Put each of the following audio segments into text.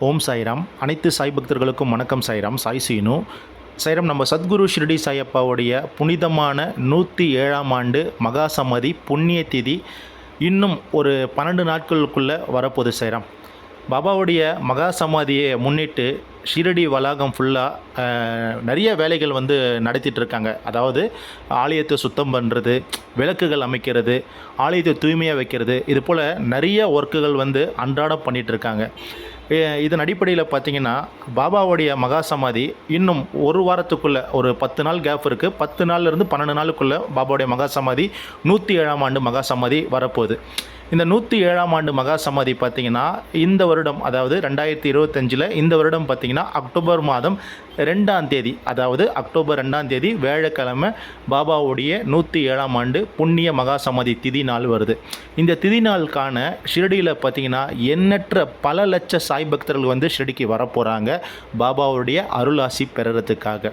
ஓம் சாய்ராம். அனைத்து சாய் பக்தர்களுக்கும் வணக்கம். சாய்ராம், சாய் சீனு. சாய்ராம், நம்ம சத்குரு ஷிரடி சாயப்பாவுடைய புனிதமான 107ஆம் ஆண்டு மகா சமாதி புண்ணிய திதி இன்னும் ஒரு 12 நாட்களுக்குள்ளே வரப்போகுது. சாய்ராம், பாபாவுடைய மகா சமாதியை முன்னிட்டு ஷிரடி வளாகம் ஃபுல்லாக நிறைய வேலைகள் நடத்திட்டுருக்காங்க. அதாவது ஆலயத்தை சுத்தம் பண்ணுறது, விளக்குகள் அமைக்கிறது, ஆலயத்தை தூய்மையாக வைக்கிறது, இது போல் நிறைய ஒர்க்குகள் அன்றாடம் பண்ணிகிட்ருக்காங்க. இதன் அடிப்படையில் பார்த்திங்கன்னா, பாபாவுடைய மகா சமாதி இன்னும் ஒரு வாரத்துக்குள்ளே, ஒரு 10 நாள் கேப் இருக்குது. 10 நாள்லேருந்து 12 நாளுக்குள்ளே பாபாவுடைய மகா சமாதி 107ஆம் ஆண்டு மகா சமாதி வரப்போகுது. இந்த 107ஆம் ஆண்டு மகா சமாதி பார்த்திங்கன்னா, இந்த வருடம், அதாவது 2025 இந்த வருடம் பார்த்திங்கன்னா அக்டோபர் மாதம் 2ஆம் தேதி, அதாவது அக்டோபர் 2ஆம் தேதி வியாழக்கிழமை பாபாவுடைய 107ஆம் ஆண்டு புண்ணிய மகா சமாதி திதி நாள் வருது. இந்த திதி நாளுக்கான ஷிரடியில் பார்த்திங்கன்னா எண்ணற்ற பல லட்ச சாய் பக்தர்கள் ஷிரடிக்கு வரப்போகிறாங்க பாபாவுடைய அருளாசி பெறுறதுக்காக.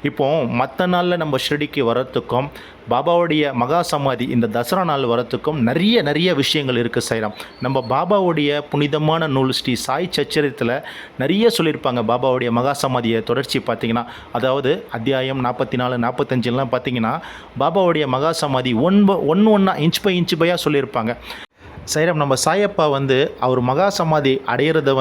இப்போது மற்ற நாளில் நம்ம ஷிரடிக்கு வரத்துக்கும் பாபாவுடைய மகா சமாதி இந்த தசரா நாள் வரத்துக்கும் நிறைய விஷயங்கள் இருக்குது. சாய்ராம், நம்ம பாபாவுடைய புனிதமான நூல் ஸ்ரீ சாய் சச்சரித்தில் நிறைய சொல்லியிருப்பாங்க. பாபாவுடைய மகா சமாதியை தொடர்ச்சி பார்த்திங்கன்னா, அதாவது அத்தியாயம் 44, 45 பார்த்திங்கன்னா பாபாவுடைய மகா சமாதி ஒன்றா இன்ச் பை இன்ச் பையாக சொல்லியிருப்பாங்க. சாய்ராம், நம்ம சாயப்பா அவர் மகா சமாதி அடையிறத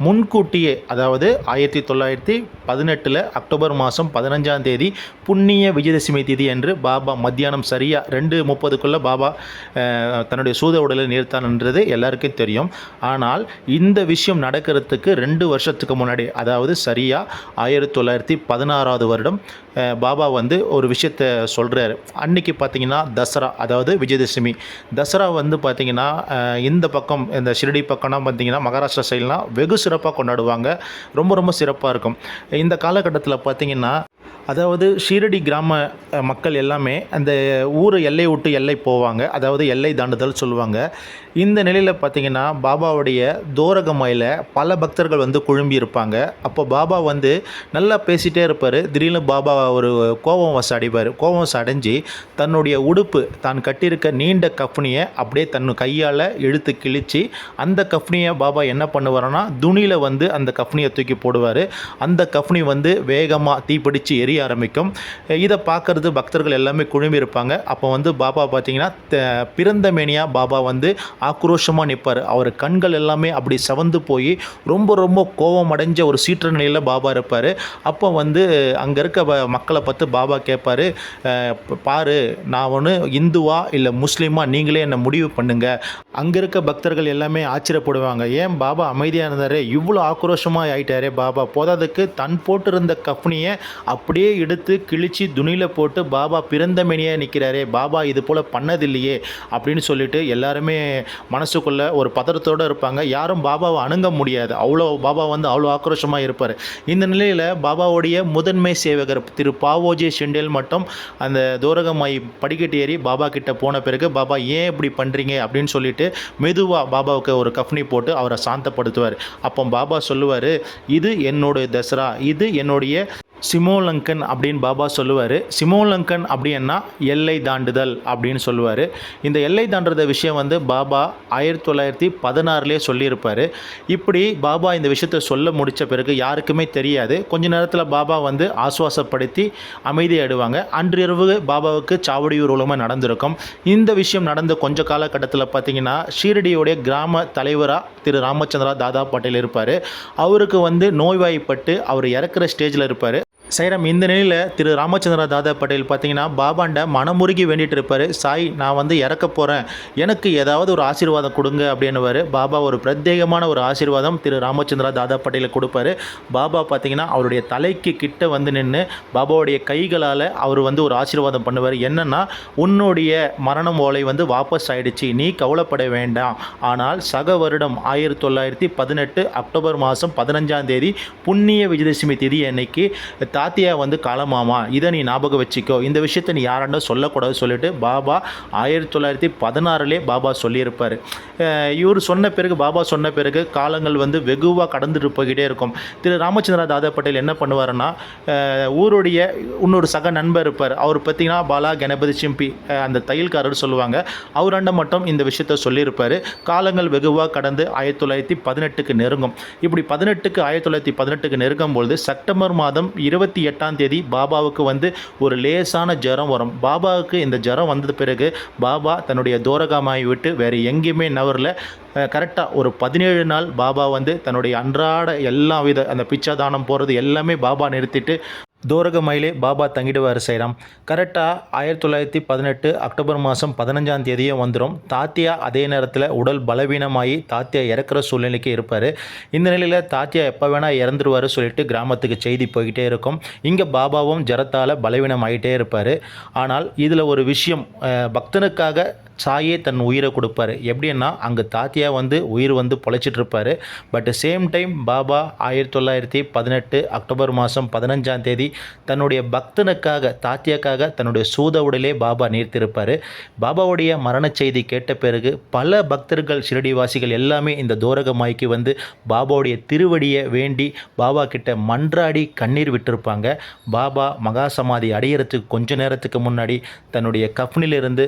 முன்கூட்டியே, அதாவது 1918 அக்டோபர் மாதம் 15ஆம் தேதி புண்ணிய விஜயதசமி திதி என்று பாபா மத்தியானம் சரியாக 2:30க்குள்ளே பாபா தன்னுடைய சூத உடலை நிறுத்தான்ன்றது எல்லாருக்கும் தெரியும். ஆனால் இந்த விஷயம் நடக்கிறதுக்கு 2 வருஷத்துக்கு முன்னாடி, அதாவது சரியாக 1916ஆவது வருடம் பாபா ஒரு விஷயத்தை சொல்கிறார். அன்றைக்கி பார்த்திங்கன்னா தசரா, அதாவது விஜயதசமி. தசரா பார்த்திங்கன்னா இந்த பக்கம், இந்த ஷிரடி பக்கம்னா பார்த்திங்கன்னா மகாராஷ்டிரா சைட்லாம் வெகு சிறப்பாக கொண்டாடுவாங்க. ரொம்ப சிறப்பாக இருக்கும். இந்த காலகட்டத்தில் பார்த்திங்கன்னா, அதாவது ஷீரடி கிராம மக்கள் எல்லாமே அந்த ஊர் எல்லை விட்டு எல்லை போவாங்க, அதாவது எல்லை தாண்டுதல் சொல்லுவாங்க. இந்த நிலையில் பார்த்திங்கன்னா பாபாவுடைய தோரகமையில் பல பக்தர்கள் குழும்பி இருப்பாங்க. அப்போ பாபா நல்லா பேசிகிட்டே இருப்பார். திடீர்னு பாபா ஒரு கோபம் அடைவார். கோபம் அடைஞ்சு தன்னுடைய உடுப்பு, தான் கட்டியிருக்க நீண்ட கஃப்னியை அப்படியே தன் கையால் இழுத்து கிழித்து அந்த கஃப்னியை பாபா என்ன பண்ணுவார்னா துணியில் அந்த கஃப்னியை தூக்கி போடுவார். அந்த கஃப்னி வேகமாக தீப்பிடித்து எரிய ஆரம்பிக்கும். இதை பார்க்கறது பக்தர்கள் எல்லாமே குழுமி இருப்பாங்க. அப்போ பாபா பார்த்திங்கன்னா பிறந்த மேனியாக பாபா ஆக்ரோஷமாக நிற்பார். அவர் கண்கள் எல்லாமே அப்படி செவந்து போய் ரொம்ப கோபம் அடைஞ்ச ஒரு சீற்ற நிலையில் பாபா இருப்பார். அப்போ அங்கே இருக்க மக்களை பார்த்து பாபா கேட்பார், பாரு, நான் இந்துவா இல்லை முஸ்லீமா, நீங்களே என்னை முடிவு பண்ணுங்க. அங்கே இருக்க பக்தர்கள் எல்லாமே ஆச்சரியப்படுவாங்க. ஏன் பாபா அமைதியாக இருந்தார், இவ்வளோ ஆக்ரோஷமாக ஆகிட்டாரே பாபா, போதாதுக்கு தன் போட்டிருந்த கஃப்னியை அப்படியே எடுத்து கிழிச்சு துணியில் போட்டு பாபா பிறந்த மேனியாக நிற்கிறாரே, பாபா இது போல் பண்ணதில்லையே அப்படின்னு சொல்லிட்டு எல்லாருமே மனசுக்குள்ள ஒரு பதறத்தோடு இருப்பாங்க. யாரும் பாபாவை அணுக முடியாது, அவ்வளோ பாபா அவ்வளோ ஆக்ரோஷமாக இருப்பார். இந்த நிலையில் பாபாவுடைய முதன்மை சேவகர் திரு பாவோஜி ஷிண்டேல் மட்டும் அந்த தோரகமாய் படிக்கட்டு ஏறி பாபா கிட்ட போன பிறகு, பாபா ஏன் இப்படி பண்ணுறீங்க அப்படின்னு சொல்லிட்டு மெதுவாக பாபாவுக்கு ஒரு கஃப்னி போட்டு அவரை சாந்தப்படுத்துவார். அப்போ பாபா சொல்லுவார், இது என்னோட தசரா, இது என்னுடைய சிமோலங்கன் அப்படின்னு பாபா சொல்லுவார். சிமோலங்கன் அப்படின்னா எல்லை தாண்டுதல் அப்படின்னு சொல்லுவார். இந்த எல்லை தாண்டுறத விஷயம் பாபா 1916 சொல்லியிருப்பார். இப்படி பாபா இந்த விஷயத்தை சொல்ல முடித்த பிறகு யாருக்குமே தெரியாது. கொஞ்ச நேரத்தில் பாபா ஆசுவாசப்படுத்தி அமைதியாயிடுவாங்க. அன்றிரவு பாபாவுக்கு சாவடி ஊர்வலமாக நடந்திருக்கும். இந்த விஷயம் நடந்த கொஞ்ச காலகட்டத்தில் பார்த்திங்கன்னா ஷீரடியோடைய கிராம தலைவராக திரு ராமச்சந்திரா தாதா பட்டேல் இருப்பார். அவருக்கு நோய்வாய்ப்பட்டு அவர் இறக்குற ஸ்டேஜில் இருப்பார். சாய்ராம், இந்த நிலையில் திரு ராமச்சந்திரா தாதா பட்டேல் பார்த்திங்கன்னா பாபாண்ட மனமுருகி வேண்டிகிட்டு இருப்பார். சாய், நான் இறக்க போகிறேன், எனக்கு ஏதாவது ஒரு ஆசீர்வாதம் கொடுங்க அப்படின்னுவார். பாபா ஒரு பிரத்யேகமான ஒரு ஆசீர்வாதம் திரு ராமச்சந்திரா தாதா பட்டேலுக்கு கொடுப்பாரு. பாபா பார்த்திங்கன்னா அவருடைய தலைக்கு கிட்ட நின்று பாபாவுடைய கைகளால் அவர் ஒரு ஆசீர்வாதம் பண்ணுவார். என்னென்னா, உன்னுடைய மரணம் ஓலை வாபஸ் ஆகிடுச்சு, நீ கவலைப்பட வேண்டாம். ஆனால் சக வருடம் 1918 அக்டோபர் மாதம் 15ஆம் தேதி புண்ணிய விஜயதசமி திதி அன்னைக்கு தாத்தியா வந்து காலமாமா, இதை நீ ஞாபகம் வச்சுக்கோ, இந்த விஷயத்தை நீ யாராண்ட சொல்லக்கூடாது சொல்லிட்டு பாபா 1916 பாபா சொல்லியிருப்பார். இவர் சொன்ன பிறகு, பாபா சொன்ன பிறகு காலங்கள் வந்து வெகுவாக கடந்துட்டு போய்கிட்டே இருக்கும். திரு ராமச்சந்திர தாதா பட்டேல் என்ன பண்ணுவாருன்னா, ஊருடைய இன்னொரு சக நண்பர் இருப்பார், அவர் பார்த்திங்கன்னா பாலா கணபதி சிம்பி, அந்த தையல்காரர் சொல்லுவாங்க, அவராண்ட மட்டும் இந்த விஷயத்த சொல்லியிருப்பார். காலங்கள் வெகுவாக கடந்து 1918க்கு நெருங்கும். இப்படி 1918க்கு நெருங்கும்பொழுது செப்டம்பர் மாதம் 28ஆம் தேதி பாபாவுக்கு வந்து ஒரு லேசான ஜரம் வரும். பாபாவுக்கு இந்த ஜரம் வந்தது பிறகு பாபா தன்னுடைய தோரகாமாயை விட்டு வேறு எங்கேயுமே நவரில். கரெக்டாக ஒரு 17 நாள் பாபா வந்து தன்னுடைய அன்றாட எல்லா வித அந்த பிச்சாதானம் போகிறது எல்லாமே பாபா நிறுத்திட்டு தோரகமையிலே பாபா தங்கிடுவார் சைராம். கரெக்டாக 1918 அக்டோபர் மாதம் 15ஆம் தேதியே வந்துடும். தாத்தியா அதே நேரத்தில் உடல் பலவீனமாகி தாத்தியா இறக்குற சூழ்நிலைக்கு இருப்பார். இந்த நிலையில் தாத்தியா எப்போ வேணால் இறந்துருவார் சொல்லிட்டு கிராமத்துக்கு செய்தி போய்கிட்டே இருக்கும். இங்கே பாபாவும் ஜரத்தால் பலவீனம் ஆகிட்டே இருப்பார். ஆனால் இதில் ஒரு விஷயம், பக்தனுக்காக சாயே தன் உயிரை கொடுப்பார். எப்படின்னா அங்கே தாத்தியா வந்து உயிர் வந்து பொழைச்சிட்ருப்பார். But same time Baba 1918 October மாதம் 15ஆம் தேதி தன்னுடைய பக்தனுக்காக, தாத்தியாக்காக தன்னுடைய சூத உடலே பாபா நீர்த்திருப்பார். பாபாவுடைய மரண செய்தி கேட்ட பிறகு பல பக்தர்கள், ஷிரடிவாசிகள் எல்லாமே இந்த தோரகமாய்க்கு வந்து பாபாவுடைய திருவடியை வேண்டி பாபா கிட்ட மன்றாடி கண்ணீர் விட்டிருப்பாங்க. பாபா மகா சமாதி அடையிறதுக்கு கொஞ்ச நேரத்துக்கு முன்னாடி தன்னுடைய கஃனிலிருந்து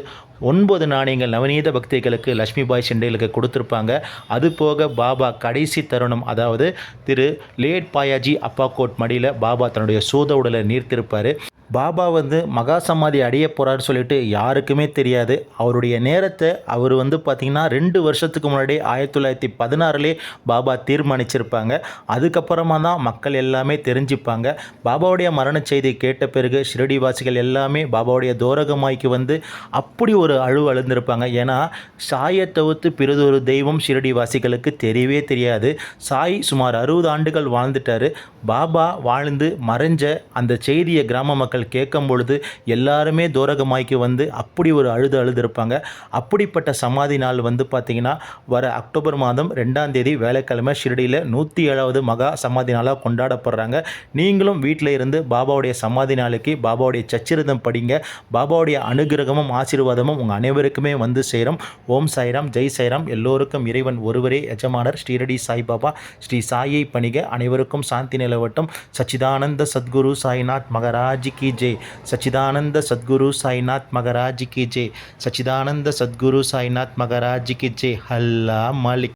9 நாணயங்கள் நவநீத பக்திகளுக்கு லட்சுமிபாய் செண்டேலுக்கு கொடுத்துருப்பாங்க. அது போக பாபா கடைசி தருணம், அதாவது திரு லேட் பாயாஜி அப்பாக்கோட் மடியில் பாபா தன்னுடைய சூத உடலை நீர்த்திருப்பார். பாபா வந்து மகா சமாதி அடைய போகிறாரு சொல்லிட்டு யாருக்குமே தெரியாது. அவருடைய நேரத்தை அவர் வந்து பார்த்திங்கன்னா 2 வருஷத்துக்கு முன்னாடி 1916 பாபா தீர்மானிச்சிருப்பாங்க. அதுக்கப்புறமா தான் மக்கள் எல்லாமே தெரிஞ்சுப்பாங்க. பாபாவுடைய மரண செய்தி கேட்ட பிறகு ஷிரடிவாசிகள் எல்லாமே பாபாவுடைய தோரகமாய்க்கு வந்து அப்படி ஒரு அழுந்திருப்பாங்க. ஏன்னா சாயை தவிர்த்து பிறதொரு தெய்வம் ஷிரடிவாசிகளுக்கு தெரியவே தெரியாது. சாய் சுமார் 60 ஆண்டுகள் வாழ்ந்துட்டார். பாபா வாழ்ந்து மறைஞ்ச அந்த செய்தியை கிராம மக்கள் கேட்கும் பொழுது எல்லாருமே தோரகமாய்க்கு வந்து அப்படி ஒரு அழுதிருப்பாங்க. அப்படிப்பட்ட சமாதி நாள் வந்து பார்த்திங்கன்னா வர அக்டோபர் மாதம் 2ஆம் தேதி வேலைக்கிழமை ஷிரடியில் 107வது மகா சமாதி நாளாக கொண்டாடப்படுறாங்க. நீங்களும் வீட்டில் இருந்து பாபாவுடைய சமாதி நாளுக்கு பாபாவுடைய சச்சிரதம் படிங்க. பாபாவுடைய அனுகிரகமும் ஆசீர்வாதமும் உங்கள் அனைவருக்குமே வந்து சேரும். ஓம் சாய்ராம், ஜெய் சாய்ராம். எல்லோருக்கும் இறைவன் ஒருவரே எஜமானர். ஸ்ரீரடி சாய்பாபா ஸ்ரீ சாயை பணிக. அனைவருக்கும் சாந்தி நிலவட்டும். சச்சிதானந்த சத்குரு சாய்நாத் மகராஜ் की जय. सच्चिदानंद सद्गुरु साईनाथ महाराज की जय. सच्चिदानंद सद्गुरु साईनाथ महाराज की जय. हल्ला मालिक.